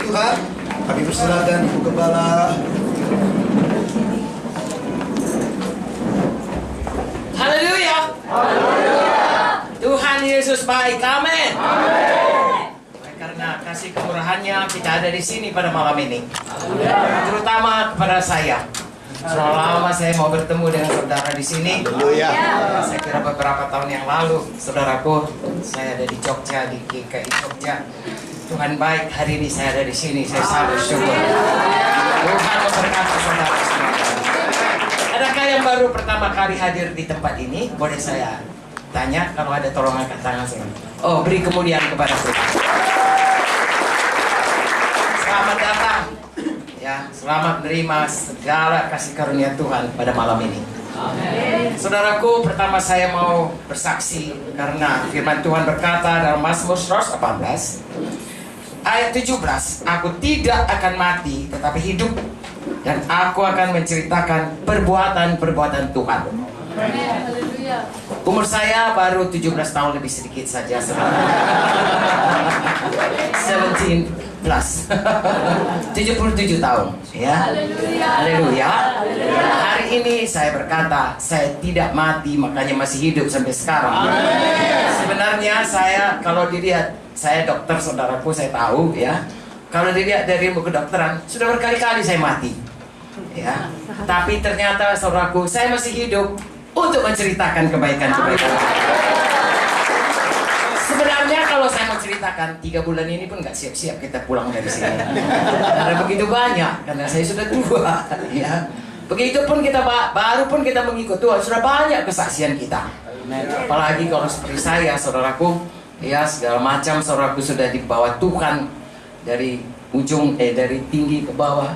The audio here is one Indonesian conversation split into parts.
Tuhan. Kami persilakan Ibu Gembala. Haleluya. Tuhan Yesus baik. Amin. Karena kasih kemurahannya kita ada di sini pada malam ini. Terutama kepada saya. Sudah lama saya mau bertemu dengan saudara di sini. Haleluya. Saya kira beberapa tahun yang lalu, saudaraku, saya ada di Jogja, di GKI Jogja. Tuhan baik, hari ini saya ada di sini. Saya sangat bersyukur. Tuhan memberkati saudara semua. Adakah yang baru pertama kali hadir di tempat ini? Boleh saya tanya? Kalau ada tolong angkat tangan saya. Oh, beri kemuliaan kepada Tuhan. Selamat datang. Ya, selamat menerima segala kasih karunia Tuhan pada malam ini. Amin. Saudaraku, pertama saya mau bersaksi karena firman Tuhan berkata dalam Mazmur 118 ayat 17, aku tidak akan mati tetapi hidup dan aku akan menceritakan perbuatan-perbuatan Tuhan. Haleluya. Umur saya baru 17 tahun lebih sedikit saja. 17 plus 77 tahun ya. Haleluya. Hari ini saya berkata saya tidak mati, makanya masih hidup sampai sekarang. Sebenarnya saya kalau dilihat, saya dokter saudaraku, saya tahu ya, kalau dilihat dari ilmu kedokteran sudah berkali-kali saya mati ya. Tapi ternyata saudaraku, saya masih hidup untuk menceritakan kebaikan-kebaikan. Sebenarnya kalau saya mau ceritakan 3 bulan ini pun nggak siap-siap kita pulang dari sini. Karena begitu banyak, karena saya sudah tua. Ya. Begitupun kita baru pun kita mengikut Tuhan, sudah banyak kesaksian kita. Apalagi kalau seperti saya, saudaraku, ya segala macam saudaraku sudah dibawa Tuhan dari ujung dari tinggi ke bawah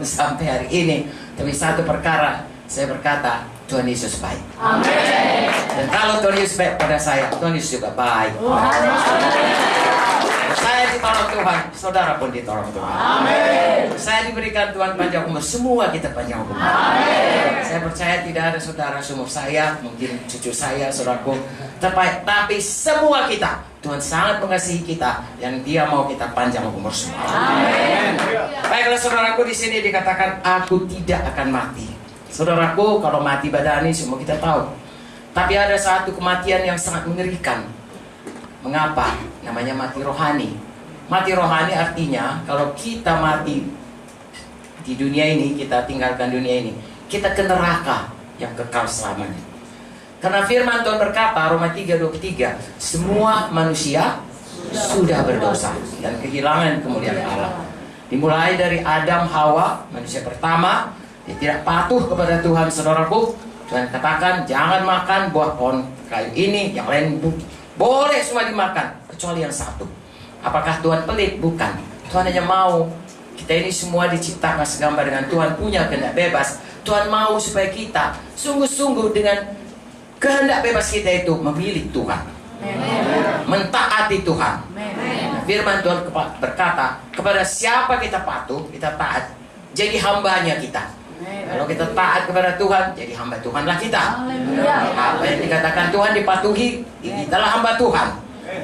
sampai hari ini. Tapi satu perkara saya berkata, Tuhan Yesus baik. Amin. Dan kalau Tuhan Yesus baik pada saya, Tuhan Yesus juga baik. Saya ditolong Tuhan, saudara pun ditolong Tuhan. Amin. Saya diberikan Tuhan panjang umur, semua kita panjang umur. Amin. Saya percaya tidak ada saudara seumur saya, mungkin cucu saya, saudaraku, tapi semua kita, Tuhan sangat mengasihi kita, yang Dia mau kita panjang umur semua. Amin. Baiklah saudaraku, di sini dikatakan aku tidak akan mati. Saudaraku, kalau mati badani semua kita tahu. Tapi ada satu kematian yang sangat mengerikan. Mengapa? Namanya mati rohani. Mati rohani artinya kalau kita mati di dunia ini, kita tinggalkan dunia ini, kita ke neraka yang kekal selamanya. Karena firman Tuhan berkata, Roma 3:23, semua manusia sudah berdosa dan kehilangan kemuliaan Allah. Dimulai dari Adam, Hawa, manusia pertama, dia tidak patuh kepada Tuhan, saudaraku. Tuhan katakan jangan makan buah pohon kayu ini, yang lain boleh semua dimakan kecuali yang satu. Apakah Tuhan pelit? Bukan. Tuhan hanya mau kita ini semua diciptakan segambar dengan Tuhan, punya kehendak bebas. Tuhan mau supaya kita sungguh-sungguh dengan kehendak bebas kita itu memilih Tuhan, mentaati Tuhan. Firman Tuhan berkata, kepada siapa kita patuh, kita taat, jadi hambanya kita. Kalau kita taat kepada Tuhan, jadi hamba Tuhanlah kita. Apa yang dikatakan Tuhan dipatuhi, kitalah hamba Tuhan.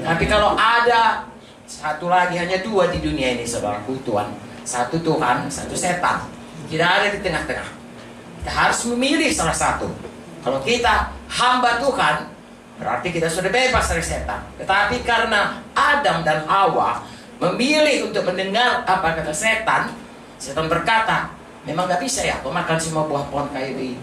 Tapi kalau ada satu lagi, hanya dua di dunia ini, saudaraku, Tuhan. Satu Tuhan, satu setan. Tidak ada di tengah-tengah. Kita harus memilih salah satu. Kalau kita hamba Tuhan, berarti kita sudah bebas dari setan. Tetapi karena Adam dan Hawa memilih untuk mendengar apa kata setan, setan berkata, memang gak bisa ya kau makan semua buah pohon kayu di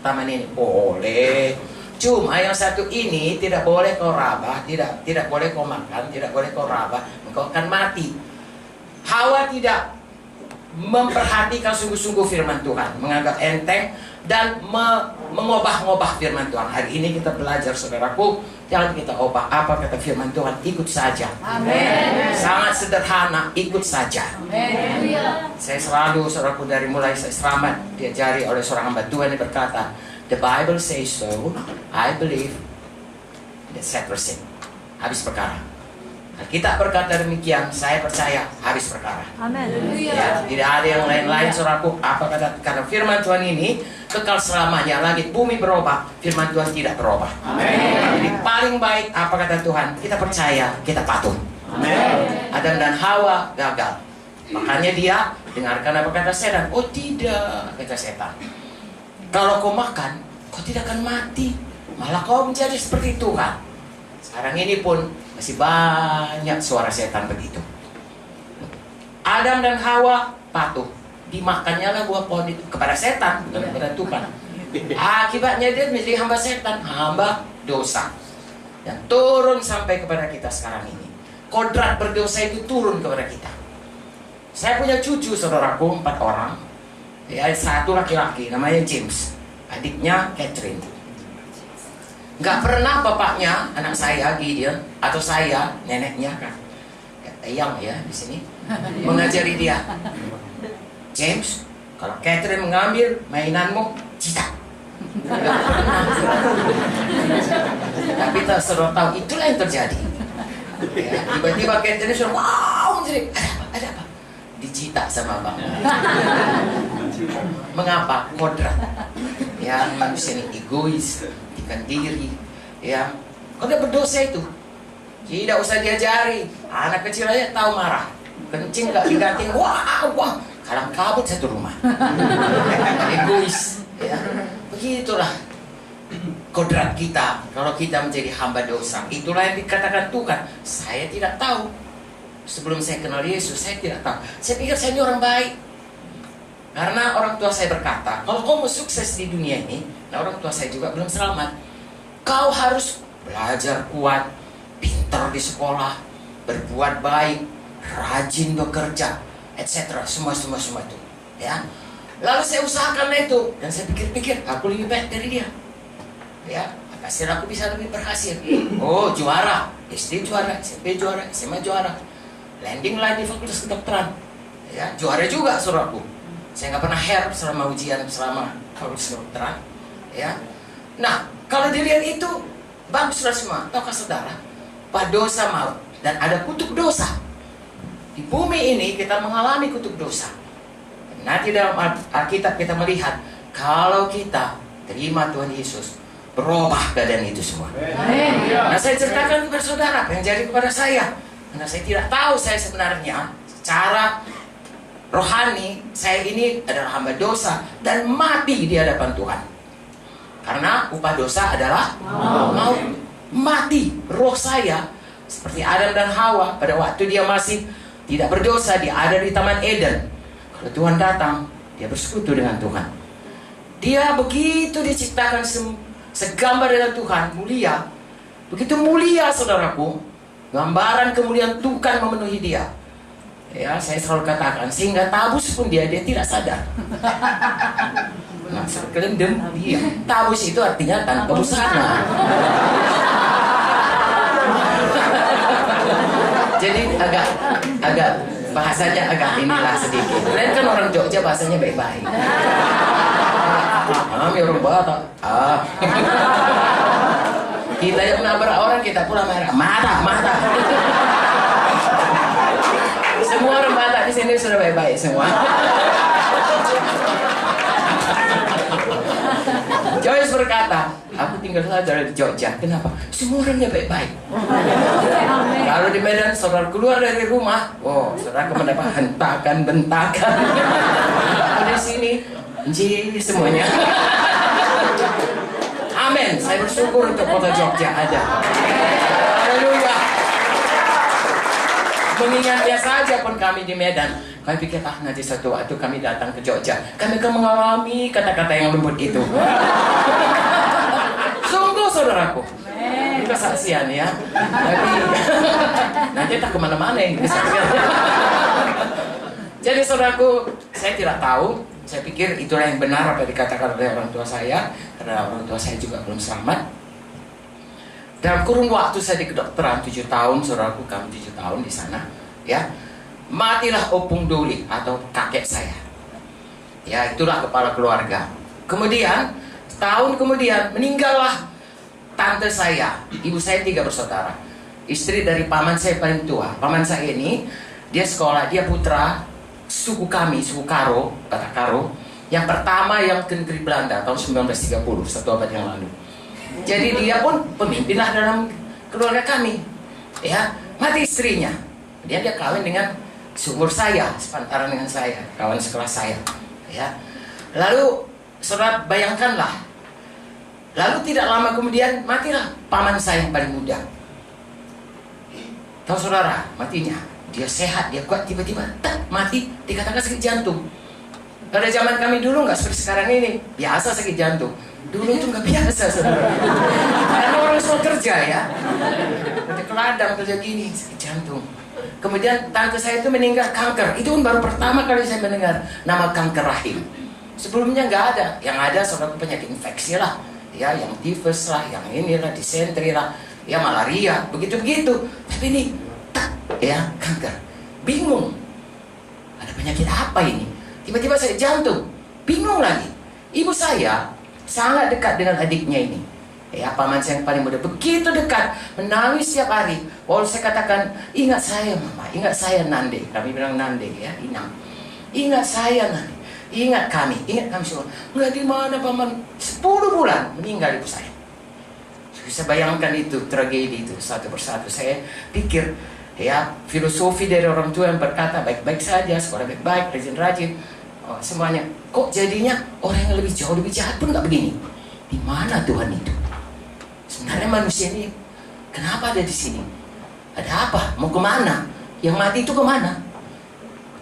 taman ini? Boleh, cuma yang satu ini tidak boleh kau rabah, tidak boleh kau makan, tidak boleh kau rabah, engkau akan mati. Hawa tidak memperhatikan sungguh-sungguh firman Tuhan, menganggap enteng dan mengubah-ngubah firman Tuhan. Hari ini kita belajar, saudaraku, jangan kita ubah apa kata firman Tuhan, ikut saja. Amin. Sangat sederhana, ikut saja. Amin. Saya selalu, saudaraku, dari mulai saya selamat diajari oleh seorang hamba Tuhan yang berkata, the Bible says so, I believe, that's it. Habis perkara. Kita berkata demikian, saya percaya habis perkara. Amin. Ya, tidak ada yang lain-lain, saudaraku. Apa kata? Karena firman Tuhan ini kekal selamanya. Langit bumi berubah, firman Tuhan tidak berubah. Amin. Jadi paling baik apa kata Tuhan? Kita percaya, kita patuh. Amin. Adam dan Hawa gagal. Makanya dia dengarkan apa kata setan. Oh tidak, kata setan. Kalau kau makan, kau tidak akan mati. Malah kau menjadi seperti Tuhan. Sekarang ini pun masih banyak suara setan begitu. Adam dan Hawa patuh. Dimakannya lah buah pohon itu kepada setan, bukan kepada Tuhan. Akibatnya dia menjadi hamba setan, hamba dosa. Dan turun sampai kepada kita sekarang ini. Kodrat berdosa itu turun kepada kita. Saya punya cucu, saudaraku, 4 orang. Ya, 1 laki-laki, namanya James. Adiknya Catherine. Gak pernah bapaknya, anak saya Gideon, atau saya, neneknya kan, Eyang ya di sini, mengajari dia. James, kalau Catherine mengambil mainanmu, cita. Tapi tak suruh tahu, itulah yang terjadi. Ya, tiba-tiba Catherine suruh, wow, jadi ada apa? Dicita sama abang. Mengapa? Kodrat. Ya, manusia ini egois, ikan diri. Ya, kodrat berdosa itu. Tidak usah diajari. Anak kecil aja tahu marah. Kencing gak diganti, wah. Kalang kabut satu rumah. Egois. Ya. Begitulah kodrat kita. Kalau kita menjadi hamba dosa, itulah yang dikatakan Tuhan. Saya tidak tahu. Sebelum saya kenal Yesus, saya tidak tahu. Saya pikir saya ini orang baik. Karena orang tua saya berkata, kalau kau mau sukses di dunia ini, nah orang tua saya juga belum selamat, kau harus belajar kuat, pintar di sekolah, berbuat baik, rajin bekerja, etc. Semua itu, ya. Lalu saya usahakan itu, dan saya pikir-pikir aku lebih baik dari dia, ya. Pasti aku bisa lebih berhasil. Oh, juara, SD juara, SMP juara, SMA juara, landing lah di fakultas kedokteran, ya. Juara juga saudaraku. Saya nggak pernah help selama ujian selama fakultas kedokteran, ya. Nah, kalau dilihat itu baguslah semua. Tahukah saudara, bahwa dosa maut dan ada kutuk dosa. Di bumi ini kita mengalami kutuk dosa. Nanti dalam Alkitab kita melihat kalau kita terima Tuhan Yesus, berubah keadaan itu semua. Nah, saya ceritakan kepada saudara apa yang jadi kepada saya. Karena saya tidak tahu saya sebenarnya secara rohani saya ini adalah hamba dosa dan mati di hadapan Tuhan. Karena upah dosa adalah maut. Mati roh saya seperti Adam dan Hawa pada waktu dia masih tidak berdosa, dia ada di Taman Eden. Kalau Tuhan datang, dia bersekutu dengan Tuhan. Dia begitu diciptakan segambar dengan Tuhan, mulia. Begitu mulia saudaraku, gambaran kemuliaan Tuhan memenuhi dia. Ya, saya selalu katakan, sehingga tabus pun dia tidak sadar. Nah, kelendem dia. Tabus itu artinya tanpa busana. Jadi agak bahasanya agak inilah sedikit. Kalian kan orang Jogja bahasanya baik-baik. Kami orang Batak. Kita yang nabrak orang kita pula marah. Mata. Semua orang Batak di sini sudah baik-baik semua. Joyce berkata, aku tinggal saja di Jogja. Kenapa? Semua orangnya baik-baik. Kalau di Medan, saudara keluar dari rumah, oh, saudara mendapat hentakan-bentakan. Di sini, semuanya. Amin. Saya bersyukur untuk kota Jogja ada. Haleluya. Mengingatnya saja pun kami di Medan, kami pikir nanti satu waktu kami datang ke Jogja, kami akan mengalami kata-kata yang lembut itu. Sungguh saudaraku, ini kesaksian ya. Tapi nanti tak kemana-mana ini kesaksian. Jadi saudaraku, saya tidak tahu. Saya pikir itulah yang benar apa yang dikatakan oleh orang tua saya, karena orang tua saya juga belum selamat. Dalam kurun waktu saya di kedokteran 7 tahun, saudaraku, kami 7 tahun di sana, ya, matilah Opung Doli atau kakek saya. Ya, itulah kepala keluarga. Kemudian, tahun kemudian meninggallah tante saya. Ibu saya 3 bersaudara. Istri dari paman saya paling tua. Paman saya ini, dia sekolah, dia putra suku kami, suku Karo, Batak Karo, yang pertama yang ke negeri Belanda tahun 1930, 1 abad yang lalu. Jadi dia pun pemimpinlah dalam keluarga kami. Ya, mati istrinya. Dia kawin dengan seumur saya, sepantaran dengan saya, kawan sekelas saya, ya. Lalu saudara bayangkanlah, lalu tidak lama kemudian matilah paman saya yang paling muda. Tahu saudara, matinya, dia sehat, dia kuat, tiba-tiba mati, dikatakan sakit jantung. Pada zaman kami dulu nggak seperti sekarang ini, biasa sakit jantung. Dulu itu nggak biasa, saudara. Karena orang semua kerja ya, kerja ke ladang, kerja gini, sakit jantung. Kemudian tante saya itu meninggal kanker. Itu pun baru pertama kali saya mendengar nama kanker rahim. Sebelumnya nggak ada. Yang ada saudara penyakit infeksi lah, ya, yang tifus lah, yang inilah, disentri lah, ya malaria, begitu-begitu. Tapi ini, ya kanker. Bingung. Ada penyakit apa ini? Tiba-tiba saya jantung, bingung lagi. Ibu saya sangat dekat dengan adiknya ini. Ya, paman saya yang paling muda, begitu dekat, menangis setiap hari. Walau saya katakan, ingat saya mama, ingat saya Nande. Kami bilang Nande ya, Inang. Ingat saya Nande, ingat kami semua. Enggak, di mana paman? 10 bulan meninggal ibu saya. Bisa bayangkan itu, tragedi itu, satu persatu. Saya pikir, ya, filosofi dari orang tua yang berkata baik-baik saja, sekolah baik-baik, rajin-rajin. Oh, semuanya, kok jadinya orang yang lebih jauh lebih jahat pun nggak begini? Di mana Tuhan itu? Sebenarnya manusia ini kenapa ada di sini? Ada apa? Mau kemana? Yang mati itu kemana?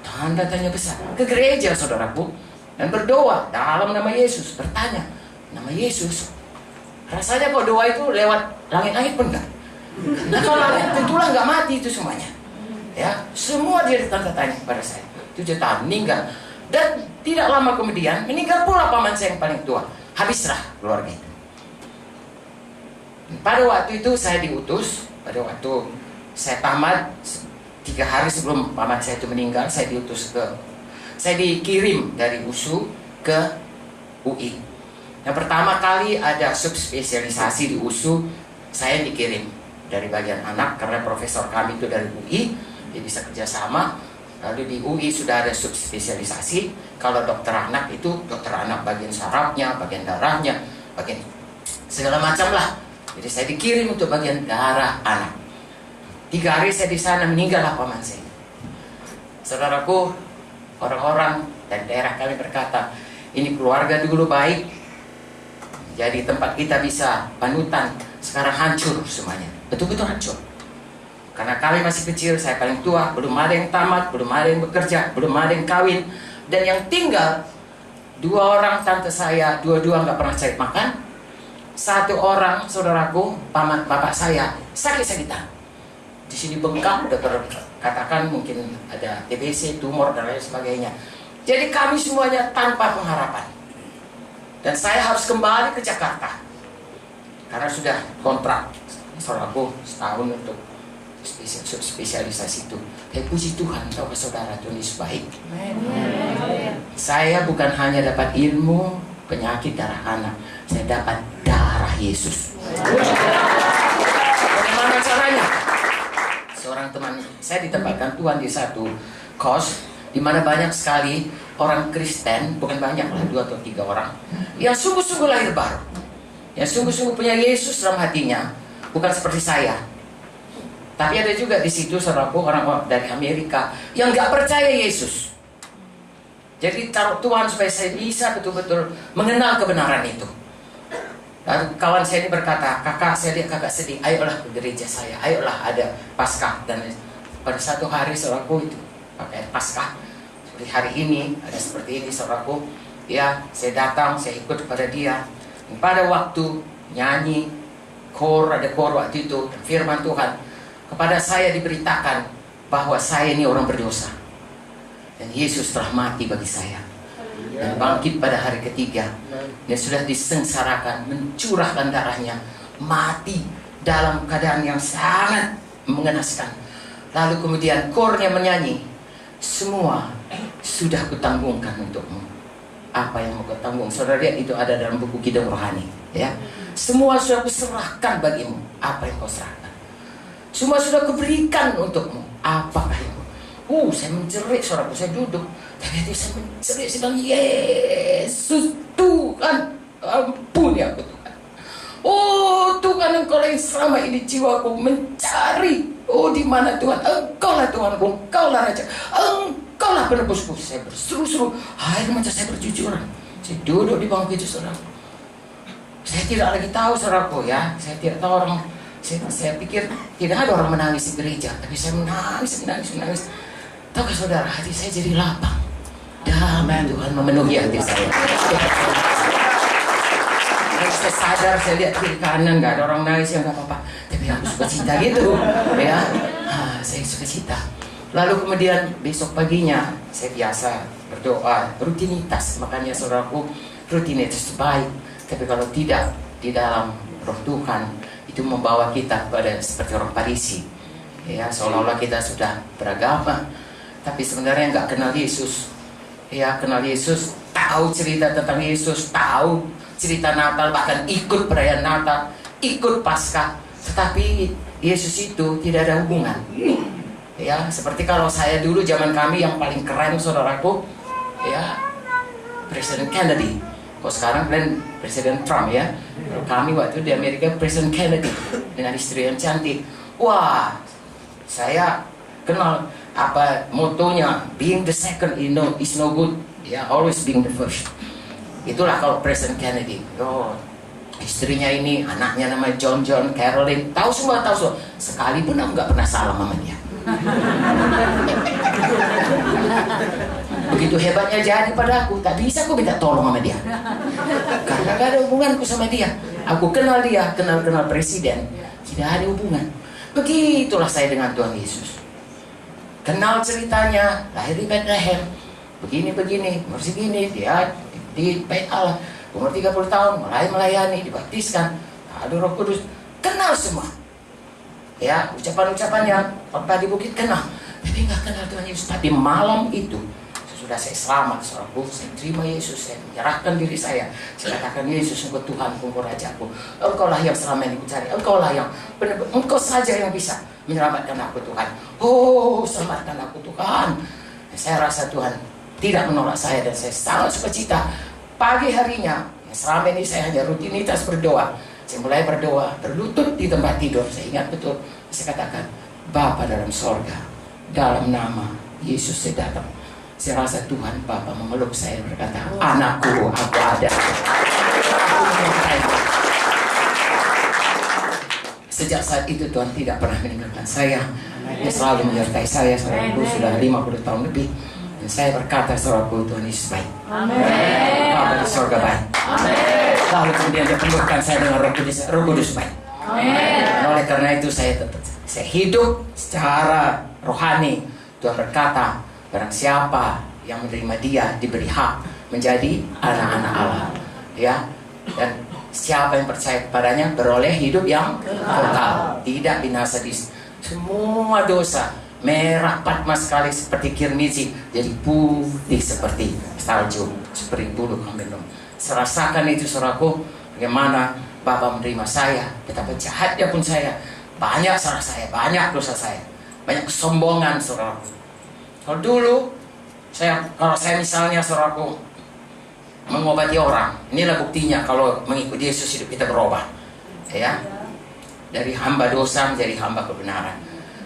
Tanda tanya besar. Ke gereja saudaraku, dan berdoa dalam nama Yesus. Bertanya nama Yesus. Rasanya kok doa itu lewat langit-langit pun enggak? Nah, kalau langit tentulah nggak mati itu semuanya. Ya, semua dia tanda tanya kepada saya. 7 tahun meninggal. Dan tidak lama kemudian meninggal pula paman saya yang paling tua. Habislah keluarga itu. Pada waktu itu saya diutus. Pada waktu saya tamat 3 hari sebelum paman saya itu meninggal, saya dikirim dari USU ke UI. Yang pertama kali ada subspesialisasi di USU, saya dikirim dari bagian anak karena profesor kami itu dari UI, dia bisa kerjasama. Lalu di UI sudah ada subspesialisasi. Kalau dokter anak itu dokter anak bagian sarafnya, bagian darahnya, bagian segala macam lah. Jadi saya dikirim untuk bagian darah anak. 3 hari saya di sana, meninggallah paman saya. Saudaraku, orang-orang dan daerah kami berkata, ini keluarga dulu baik, jadi tempat kita bisa panutan, sekarang hancur semuanya. Betul-betul hancur. Karena kami masih kecil, saya paling tua, belum ada yang tamat, belum ada yang bekerja, belum ada yang kawin. Dan yang tinggal 2 orang tante saya, dua-dua nggak pernah cari makan. 1 orang saudaraku, paman bapak saya, sakit-sakitan. Di sini bengkak, dokter katakan mungkin ada TBC, tumor dan lain sebagainya. Jadi kami semuanya tanpa pengharapan. Dan saya harus kembali ke Jakarta. Karena sudah kontrak, saudaraku, setahun untuk spesialisasi itu. Puji Tuhan, tahu saudara, Tuhan Yesus baik. Saya bukan hanya dapat ilmu penyakit darah anak, saya dapat darah Yesus. Bagaimana caranya? Seorang teman saya ditempatkan Tuhan di satu kos di mana banyak sekali orang Kristen, bukan banyak lah, 2 atau 3 orang yang sungguh-sungguh lahir baru, yang sungguh-sungguh punya Yesus dalam hatinya, bukan seperti saya. Tapi ada juga di situ saudaraku orang dari Amerika yang nggak percaya Yesus. Jadi taruh Tuhan supaya saya bisa betul-betul mengenal kebenaran itu. Lalu kawan saya ini berkata, kakak, saya lihat kakak sedih, ayolah ke gereja saya, ayolah ada Paskah. Dan pada satu hari saudaraku itu pakai Paskah seperti hari ini, ada seperti ini saudaraku. Ya, saya datang, saya ikut kepada dia. Dan pada waktu nyanyi ada kor waktu itu, firman Tuhan kepada saya diberitakan bahwa saya ini orang berdosa dan Yesus telah mati bagi saya dan bangkit pada hari ketiga. Dia sudah disengsarakan, mencurahkan darahnya, mati dalam keadaan yang sangat mengenaskan. Lalu kemudian kornya menyanyi, semua sudah kutanggungkan untukmu. Apa yang mau kau tanggung? Saudara lihat, itu ada dalam buku Kidung Rohani, ya. Semua sudah kuserahkan bagimu. Apa yang kau serahkan? Semua sudah kuberikan untukmu. Apakah itu? Saya menjerit, saudaraku, saya duduk. Tapi saya menjerit, saya bilang, Yesus Tuhan, ampuni aku Tuhan. Oh Tuhan, Engkau yang selama ini jiwaku mencari. Oh di mana Tuhan? Engkaulah Tuhanku, Engkaulah Raja, Engkaulah penebusku. Saya berseru-seru, air mata saya bercucuran. Saya duduk di bangku itu, saudara. Saya tidak lagi tahu, saudaraku ya. Saya tidak tahu orang. Saya pikir tidak ada orang menangis di gereja, tapi saya menangis. Tahukah saudara, hati saya jadi lapang. Damai Tuhan memenuhi hati saya. Saya sadar, saya lihat kiri kanan nggak ada orang nangis, ya nggak apa-apa. Tapi aku suka cita gitu, ya. Saya suka cita. Lalu kemudian besok paginya saya biasa berdoa, rutinitas. Makanya saudaraku, rutinitas itu baik. Tapi kalau tidak di dalam Roh Tuhan, itu membawa kita pada seperti orang Farisi, ya, seolah-olah kita sudah beragama, tapi sebenarnya nggak kenal Yesus. Ya, kenal Yesus, tahu cerita tentang Yesus, tahu cerita Natal, bahkan ikut perayaan Natal, ikut Paskah, tetapi Yesus itu tidak ada hubungan. Ya, seperti kalau saya dulu zaman kami yang paling keren, saudaraku, ya, Presiden Kennedy. Kok sekarang Presiden Trump, ya. Kami waktu di Amerika Presiden Kennedy dengan istri yang cantik. Wah, saya kenal apa motonya, being the second is no good, ya, always being the first. Itulah kalau Presiden Kennedy. Oh, istrinya ini, anaknya nama John, Caroline, tahu semua. Sekalipun aku nggak pernah salah sama dia. Begitu hebatnya jadi pada aku, tak bisa aku minta tolong sama dia, karena gak ada hubunganku sama dia. Aku kenal dia, kenal presiden, tidak ada hubungan. Begitulah saya dengan Tuhan Yesus. Kenal ceritanya, lahir di Bethlehem, begini, umur segini, dia di Bait Allah, umur 30 tahun, mulai melayani, dibaptiskan, ada Roh Kudus, kenal semua. Ya, ucapan-ucapannya, khotbah di bukit kenal, tapi nggak kenal Tuhan Yesus. Tapi malam itu, sudah saya selamat, saudaraku, saya terima Yesus, saya menyerahkan diri saya katakan, Yesus, Engkau Tuhanku, Engkau Rajaku, Engkaulah yang selama ini kucari, Engkaulah yang benar-benar, Engkau saja yang bisa menyelamatkan aku, Tuhan. Oh, selamatkan aku, Tuhan. Saya rasa Tuhan tidak menolak saya, dan saya sangat sukacita. Pagi harinya, selama ini saya hanya rutinitas berdoa. Saya mulai berdoa, berlutut di tempat tidur. Saya ingat betul, saya katakan, Bapa dalam sorga, dalam nama Yesus saya datang. Saya rasa Tuhan Bapa memeluk saya, berkata, anakku, aku ada. Sejak saat itu Tuhan tidak pernah meninggalkan saya. Dia selalu menyertai saya, saudaraku, sudah 50 tahun lebih. Dan saya berkata, saudaraku, Tuhan Yesus baik. Amin. Bapa di sorga baik. Amin. Lalu kemudian dia penuhkan saya dengan Roh Kudus baik. Amin. Oleh karena itu saya hidup secara rohani. Tuhan berkata, barang siapa yang menerima dia diberi hak menjadi anak-anak Allah, ya. Dan siapa yang percaya kepadanya beroleh hidup yang kekal, tidak binasa di semua dosa. Merah patma sekali seperti kirmizi, jadi putih seperti salju, seperti bulu kambing. Serasakan itu, saudaraku, bagaimana Bapa menerima saya, betapa jahatnya pun saya, banyak salah saya, banyak dosa saya, banyak kesombongan, saudaraku. Kalau dulu kalau saya misalnya, saudaraku, mengobati orang, inilah buktinya kalau mengikuti Yesus hidup kita berubah, ya, dari hamba dosa menjadi hamba kebenaran.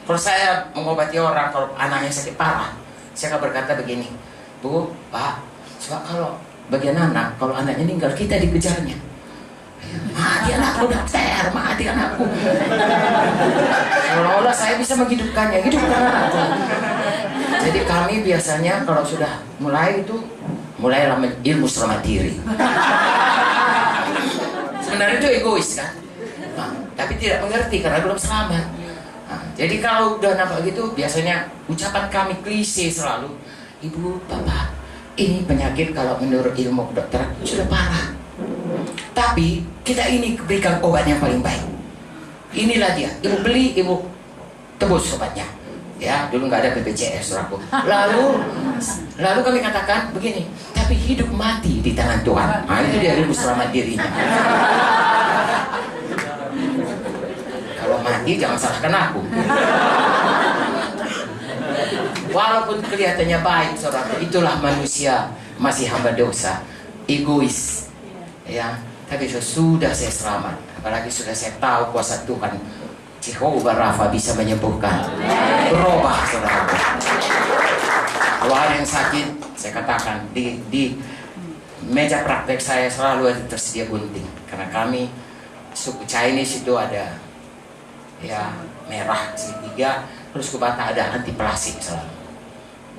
Kalau saya mengobati orang, kalau anaknya sakit parah, saya akan berkata begini, Bu, Pak, sebab kalau bagian anak, kalau anaknya meninggal, kita dikejarnya. Mati anakku, dokter, mati anakku. Seolah-olah saya bisa menghidupkannya, hidupkan anakku. Jadi kami biasanya kalau sudah mulailah ilmu selamat diri. Sebenarnya itu egois kan, tapi tidak mengerti karena belum selamat. Jadi kalau udah nampak gitu, biasanya ucapan kami klise selalu, Ibu, Bapak, ini penyakit kalau menurut ilmu kedokteran sudah parah, tapi kita ini berikan obat yang paling baik. Inilah dia, Ibu beli, Ibu tebus obatnya. Ya, dulu nggak ada BPJS, saudaraku. Lalu kami katakan begini, tapi hidup mati di tangan Tuhan. Nah, itu dia ilmu selamat dirinya. Kalau mati jangan salahkan aku. Walaupun kelihatannya baik, saudara, itulah manusia masih hamba dosa, egois, ya. Tapi sudah saya selamat. Apalagi sudah saya tahu kuasa Tuhan Jehovah Rafa bisa menyembuhkan. Berubah saudara. Kalau ada yang sakit, saya katakan di meja praktek saya selalu ada tersedia gunting. Karena kami suku Chinese itu ada ya merah segitiga, terus ke bawah ada anti plastik selalu.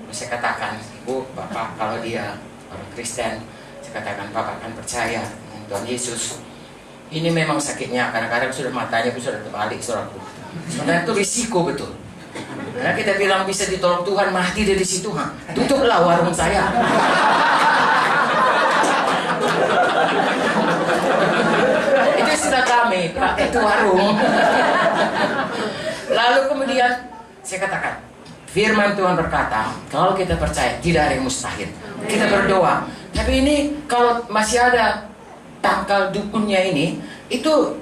Terus saya katakan, Ibu, Bapak, kalau dia orang Kristen, saya katakan Bapak akan percaya dengan Tuhan Yesus. Ini memang sakitnya, kadang-kadang sudah matanya pun sudah terbalik, saudaraku. Sebenarnya itu risiko betul. Karena kita bilang bisa ditolong Tuhan, mati dari situ, tutuplah warung saya. Itu sudah kami, itu warung. Lalu kemudian saya katakan, firman Tuhan berkata, kalau kita percaya tidak ada yang mustahil. Kita berdoa. Tapi ini kalau masih ada tangkal dukunnya ini, itu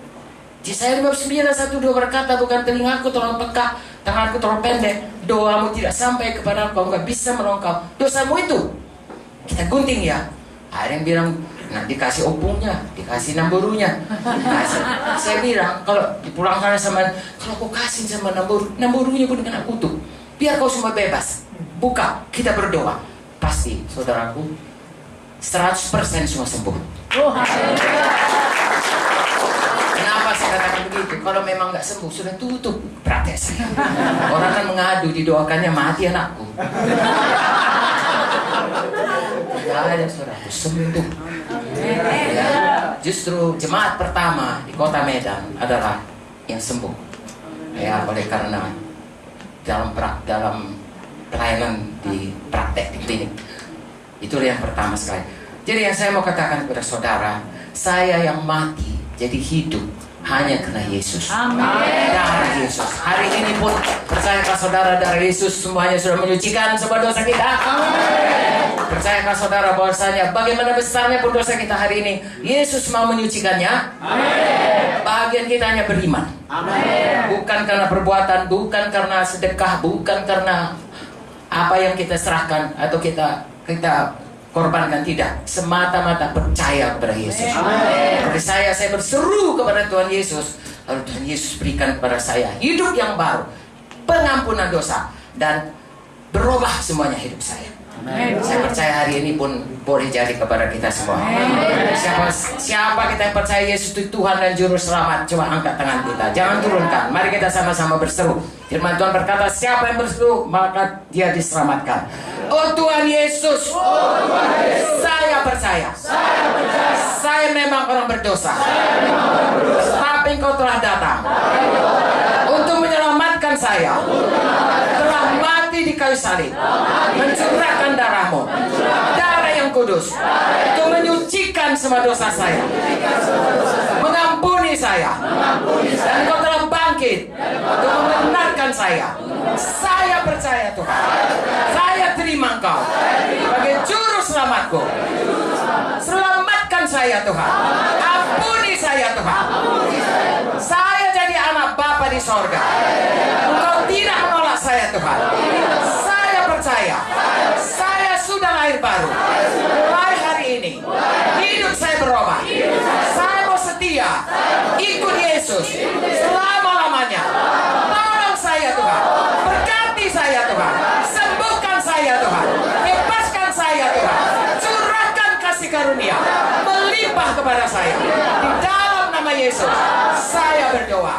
Yesaya 59:1-2 berkata, bukan telingaku terlalu peka, tanganku terlalu pendek, doamu tidak sampai kepada engkau, enggak bisa menolong kau. Dosamu itu kita gunting ya. Ada yang bilang, nah dikasih opungnya, dikasih namburunya. Saya bilang, kalau dipulangkan sama, kalau aku kasih sama namburunya pun dengan aku tuh, biar kau semua bebas. Buka, kita berdoa. Pasti, saudaraku, 100% semua sembuh. Kenapa saya katakan begitu? Kalau memang nggak sembuh, sudah tutup praktek saya. Orang kan mengadu, didoakannya mati anakku. Tidak ada saudaraku, sembuh. Ya, justru jemaat pertama di kota Medan adalah yang sembuh. Ya, oleh karena dalam pelayanan di praktek di klinik. Itulah yang pertama sekali. Jadi yang saya mau katakan kepada saudara, saya yang mati jadi hidup hanya karena Yesus. Amin. Darah Yesus. Hari ini pun percayakah saudara, darah Yesus semuanya sudah menyucikan semua dosa kita. Amin. Percayakah saudara bahwasanya bagaimana besarnya pun dosa kita hari ini, Yesus mau menyucikannya. Amin. Bagian kita hanya beriman. Amin. Bukan karena perbuatan, bukan karena sedekah, bukan karena apa yang kita serahkan atau kita korbankan, tidak, semata-mata percaya kepada Yesus. Seperti saya berseru kepada Tuhan Yesus, lalu Tuhan Yesus berikan kepada saya hidup yang baru, pengampunan dosa, dan berubah semuanya hidup saya. Saya percaya hari ini pun boleh jadi kepada kita semua. Siapa kita yang percaya Yesus itu Tuhan dan Juru Selamat, coba angkat tangan kita, jangan turunkan. Mari kita sama-sama berseru. Firman Tuhan berkata, siapa yang berseru maka dia diselamatkan. Oh Tuhan Yesus, saya percaya. Saya memang orang berdosa, tapi Engkau telah datang untuk menyelamatkan saya. Telah mati di kayu salib, mencurahkan darah-Mu, darah yang kudus, untuk menyucikan semua dosa saya, mengampuni saya, dan Engkau telah bangkit untuk membenarkan saya. Saya percaya Tuhan, saya terima Engkau sebagai Juru Selamatku. Selamatkan saya Tuhan, ampuni saya Tuhan. Saya jadi anak Bapa di sorga. Engkau tidak menolak saya Tuhan. Saya percaya, saya sudah lahir baru. Mulai hari ini hidup saya berubah. Saya mau setia ikut Yesus selama-lamanya. Tolong saya Tuhan, berkati saya Tuhan, sembuhkan saya Tuhan, bebaskan saya Tuhan, curahkan kasih karunia melimpah kepada saya. Di dalam nama Yesus saya berdoa.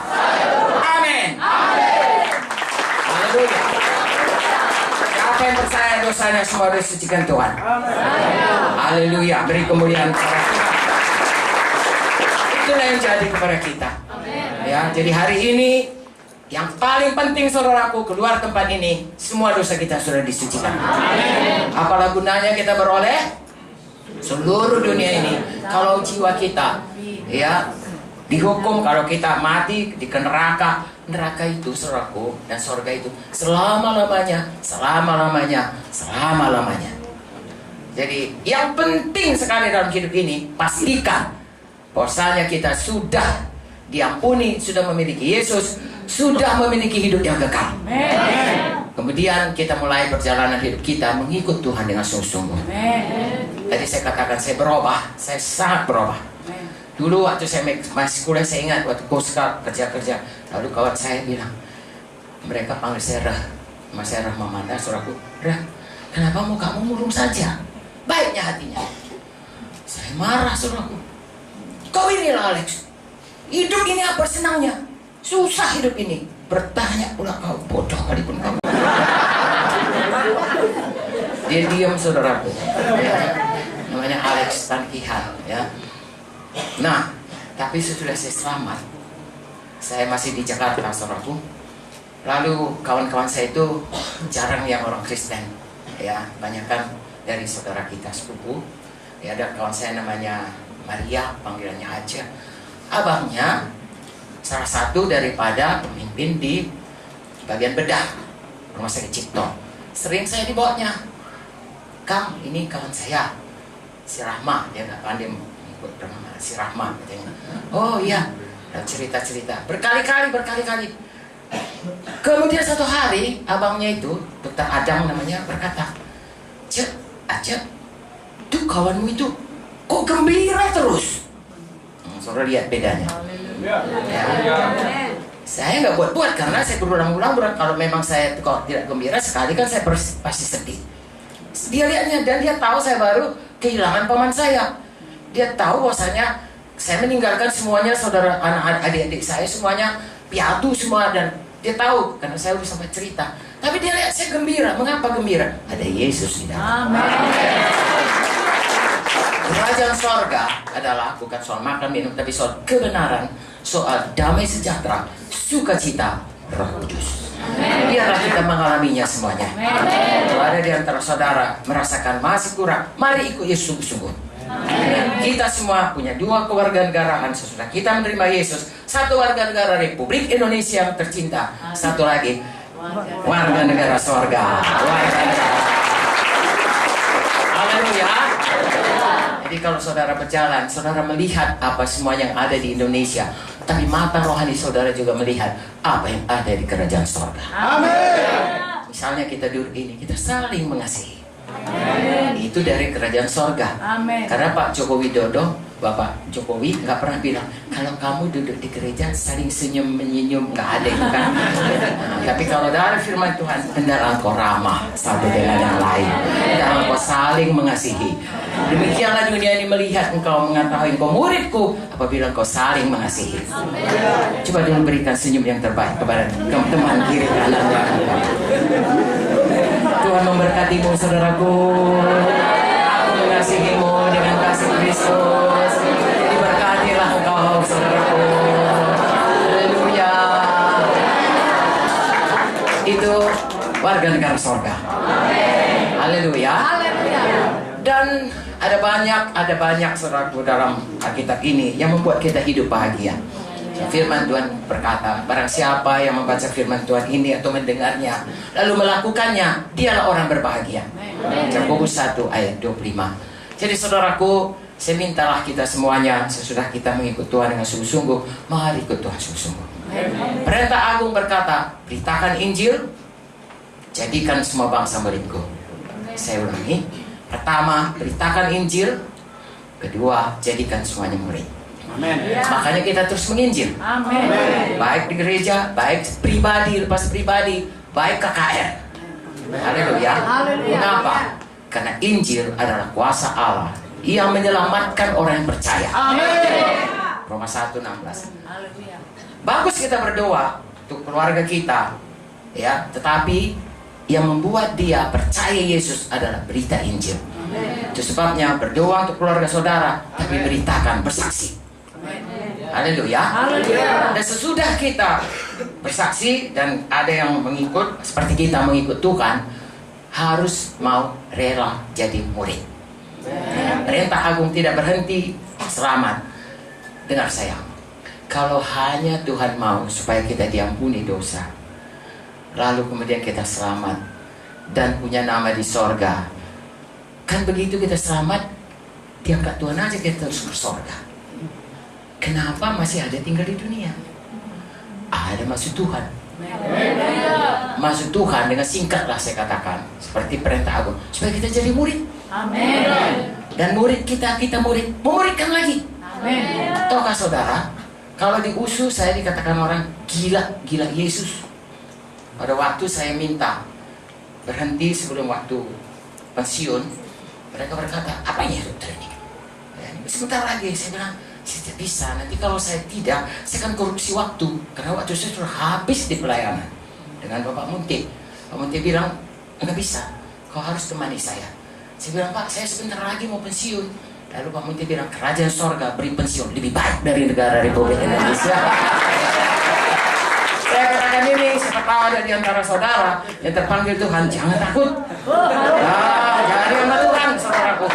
Amin. Haleluya. Siapa yang percaya dosanya semua disucikan Tuhan. Haleluya. Beri kemuliaan kepada Tuhan. Itulah yang jadi kepada kita. Ya, jadi hari ini yang paling penting saudaraku, keluar tempat ini semua dosa kita sudah disucikan. Apalah gunanya kita beroleh seluruh dunia ini kalau jiwa kita ya dihukum, kalau kita mati di neraka. Neraka itu saudaraku dan surga itu selama-lamanya, selama-lamanya, selama-lamanya. Jadi yang penting sekali dalam hidup ini, pastikan bahwasanya kita sudah diampuni, sudah memiliki Yesus, sudah memiliki hidup yang kekal. Kemudian kita mulai perjalanan hidup kita mengikut Tuhan dengan sungguh-sungguh. Tadi saya katakan saya berubah, saya sangat berubah. Dulu waktu saya masih kuliah, saya ingat waktu Coast Guard kerja-kerja. Lalu kawan saya bilang, mereka panggil saya Rah. Mas saya Rahmamanda, saudaraku. Rah, kenapa kamu murung saja? Baiknya hatinya. Saya marah, saudaraku. Kau inilah Alex. Hidup ini apa senangnya? Susah hidup ini. Bertanya pula kau, bodoh kali pun kamu. Dia diam, saudaraku. Namanya Alex Tankihan, ya. Nah, tapi sesudah saya selamat, saya masih di Jakarta, saudaraku. Lalu kawan-kawan saya itu jarang yang orang Kristen, ya, banyak kan dari saudara kita sepupu. Ya, ada kawan saya namanya Maria, panggilannya aja. Abangnya salah satu daripada pemimpin di bagian bedah rumah sakit Cipto. Sering saya dibawanya, Kang, ini kawan saya, si Rahma, dia nggak pandai ikut bernama si Rahma, katanya. Oh iya, dan cerita-cerita berkali-kali. Kemudian satu hari abangnya itu, Dr. Adam namanya, berkata, Aceh, tuh kawanmu itu kok gembira terus. Saudara lihat bedanya. Ya. Saya nggak buat-buat karena saya berulang-ulang kalau memang saya kalau tidak gembira sekali kan saya pasti sedih. Dia lihatnya dan dia tahu saya baru kehilangan paman saya. Dia tahu bahwasanya saya meninggalkan semuanya, saudara, anak adik-adik saya semuanya piatu semua, dan dia tahu karena saya udah sampai cerita. Tapi dia lihat saya gembira. Mengapa gembira? Ada Yesus di dalam. Kerajaan sorga adalah bukan soal makan minum, tapi soal kebenaran, soal damai sejahtera, sukacita, Roh Kudus. Biarlah kita mengalaminya semuanya. Kalau ada di antara saudara merasakan masih kurang, mari ikut Yesus sungguh-sungguh. Kita semua punya dua kewarganegaraan sesudah kita menerima Yesus. Satu warga negara Republik Indonesia yang tercinta, satu lagi warga negara sorga. Haleluya. Jadi kalau saudara berjalan, saudara melihat apa semua yang ada di Indonesia, tapi mata rohani saudara juga melihat apa yang ada di kerajaan sorga. Amin. Misalnya kita duduk ini, kita saling mengasihi. Amen. Itu dari kerajaan sorga. Amen. Karena Pak Joko Widodo, Bapak Jokowi nggak pernah bilang kalau kamu duduk di gereja saling senyum menyenyum, nggak ada itu kan. Tapi kalau dari firman Tuhan, hendaklah engkau ramah satu dengan yang lain, hendaklah engkau saling mengasihi. Demikianlah dunia ini melihat engkau mengetahui engkau muridku apabila engkau saling mengasihi. Coba dulu berikan senyum yang terbaik kepada teman kiri kanannya. Tuhan memberkatimu, saudaraku. Aku mengasihimu dengan kasih Kristus. Diberkatilah engkau, saudaraku. Haleluya. Itu warga negara sorga. Haleluya. Dan ada banyak saudaraku dalam Alkitab ini yang membuat kita hidup bahagia. Firman Tuhan berkata, barang siapa yang membaca firman Tuhan ini atau mendengarnya lalu melakukannya, dialah orang berbahagia. Yakobus 1 ayat 25. Jadi saudaraku, saya mintalah kita semuanya sesudah kita mengikut Tuhan dengan sungguh-sungguh, mari ikut Tuhan sungguh-sungguh. Perintah agung berkata, beritakan Injil, jadikan semua bangsa muridku. Saya ulangi, pertama, beritakan Injil. Kedua, jadikan semuanya murid. Amen. Makanya kita terus menginjil. Amen. Baik di gereja, baik pribadi lepas pribadi, baik KKR. Haleluya. Kenapa? Karena Injil adalah kuasa Allah yang menyelamatkan orang yang percaya. Amen. Roma 1:16. Bagus kita berdoa untuk keluarga kita, ya. Tetapi yang membuat dia percaya Yesus adalah berita Injil. Amen. Itu sebabnya berdoa untuk keluarga saudara, tapi beritakan, bersaksi. Haleluya. Dan sesudah kita bersaksi dan ada yang mengikut seperti kita mengikut Tuhan, harus mau rela jadi murid. Perintah agung tidak berhenti selamat. Dengar saya, kalau hanya Tuhan mau supaya kita diampuni dosa, lalu kemudian kita selamat dan punya nama di sorga, kan begitu kita selamat, diangkat Tuhan aja kita terus ke sorga. Kenapa masih ada tinggal di dunia? Ada maksud Tuhan. Maksud Tuhan dengan singkatlah saya katakan, seperti perintah agung, supaya kita jadi murid. Amen. Dan murid kita murid, memuridkan lagi. Tahukah saudara, kalau di USU saya dikatakan orang gila Yesus. Pada waktu saya minta berhenti sebelum waktu pensiun, mereka berkata, apa ya dokter ini? Sebentar lagi, saya bilang, saya tidak bisa. Nanti kalau saya tidak, saya akan korupsi waktu. Karena waktu saya sudah habis di pelayanan. Dengan Bapak Munti. Pak Munti bilang, enggak bisa, kau harus temani saya. Saya bilang, Pak, saya sebentar lagi mau pensiun. Lalu Pak Munti bilang, kerajaan sorga beri pensiun lebih baik dari negara Republik Indonesia. Saya katakan ini, siapa tahu ada di antara saudara yang terpanggil Tuhan, jangan takut. Jangan sama Tuhan, saudaraku.